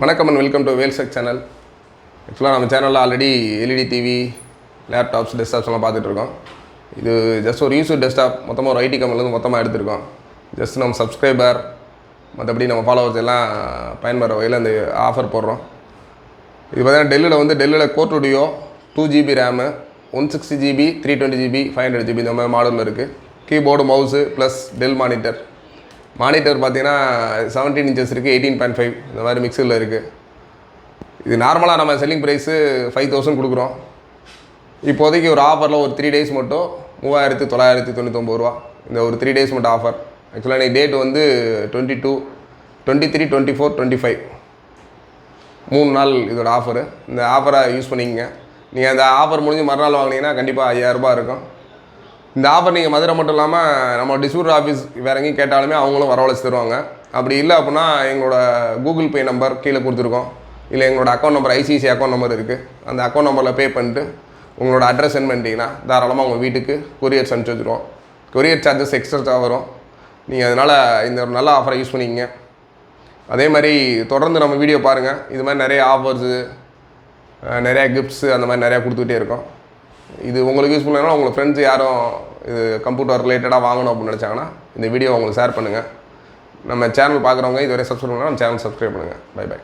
வணக்கம் and welcome to வேல்செக் channel. ஆக்சுவலாக நம்ம சேனலில் ஆல்ரெடி எல்இடி டிவி, லேப்டாப்ஸ், டெஸ்க்டாப்ஸ்லாம் பார்த்துட்ருக்கோம். இது ஜஸ்ட் ஒரு யூஸ்டு டெஸ்க்டாப் மொத்தமாக ஒரு ஐடி கம்பெனிலேருந்து மொத்தமாக எடுத்திருக்கோம். ஜஸ்ட் நம்ம சப்ஸ்கிரைபர் மற்றபடி நம்ம ஃபாலோவர்ஸ் எல்லாம் பயன்படுற வகையில் இந்த ஆஃபர் போடுறோம். இது பார்த்தீங்கன்னா டெல்லியில் core studio 2GB RAM, 160GB, 320GB, 500GB இந்த மாதிரி மாடலில் இருக்குது. Keyboard, mouse plus del monitor பார்த்தீங்கன்னா 17 inches இருக்குது, 18.5 இந்த மாதிரி மிக்சரில் இருக்குது. இது நார்மலாக நம்ம செல்லிங் ப்ரைஸு 5,000 கொடுக்குறோம். இப்போதைக்கு ஒரு ஆஃபரில் ஒரு 3 days மட்டும் 3,999 ரூபா. இந்த ஒரு 3 days மட்டும் ஆஃபர். ஆக்சுவலாக இன்றைக்கி டேட் வந்து 22, 23, 24, 25 3 நாள் இதோட ஆஃபரு. இந்த ஆஃபரை யூஸ் பண்ணிக்கங்க. நீங்கள் அந்த ஆஃபர் முடிஞ்சு மறுநாள் வாங்கினீங்கன்னா கண்டிப்பாக 5,000 ரூபா இருக்கும். இந்த ஆஃபர் நீங்கள் மதுரை மட்டும் இல்லாமல் நம்ம டிஸ்ட்ரிபியூட்டர் ஆஃபீஸ் வேறு எங்கேயும் கேட்டாலுமே அவங்களும் வரவழைச்சி தருவாங்க. அப்படி இல்லை அப்படின்னா எங்களோட கூகுள் பே நம்பர் கீழே கொடுத்துருக்கோம், இல்லை எங்களோட account number, ICICI account number இருக்குது. அந்த அக்கௌண்ட் நம்பரில் பே பண்ணிட்டு உங்களோட அட்ரஸ் சென்ட் பண்ணிட்டீங்கன்னா தாராளமாக உங்கள் வீட்டுக்கு கொரியர் அனுப்பிச்சி வச்சுருவோம். கொரியர் சார்ஜஸ் எக்ஸ்ட்ரா வரும். நீங்கள் அதனால் இந்த ஒரு நல்ல ஆஃபரை யூஸ் பண்ணிக்கங்க. அதே மாதிரி தொடர்ந்து நம்ம வீடியோ பாருங்கள். இது மாதிரி நிறைய ஆஃபர்ஸு, நிறையா கிஃப்ட்ஸு அந்த மாதிரி நிறையா கொடுத்துக்கிட்டே இருக்கோம். இது உங்களுக்கு யூஸ் பண்ணாங்கன்னா உங்கள் ஃப்ரெண்ட்ஸ் யாரும் இது கம்ப்யூட்டர் ரிலேட்டடாக வாங்கணும் அப்படின்னு நினச்சாங்கன்னா இந்த வீடியோ உங்களுக்கு ஷேர் பண்ணுங்கள். நம்ம சேனல் பார்க்குறவங்க இதுவரை சப்ஸ்கிரைப் பண்ணால் நம்ம சேனல் சப்ஸ்கிரைப் பண்ணுங்கள். பை.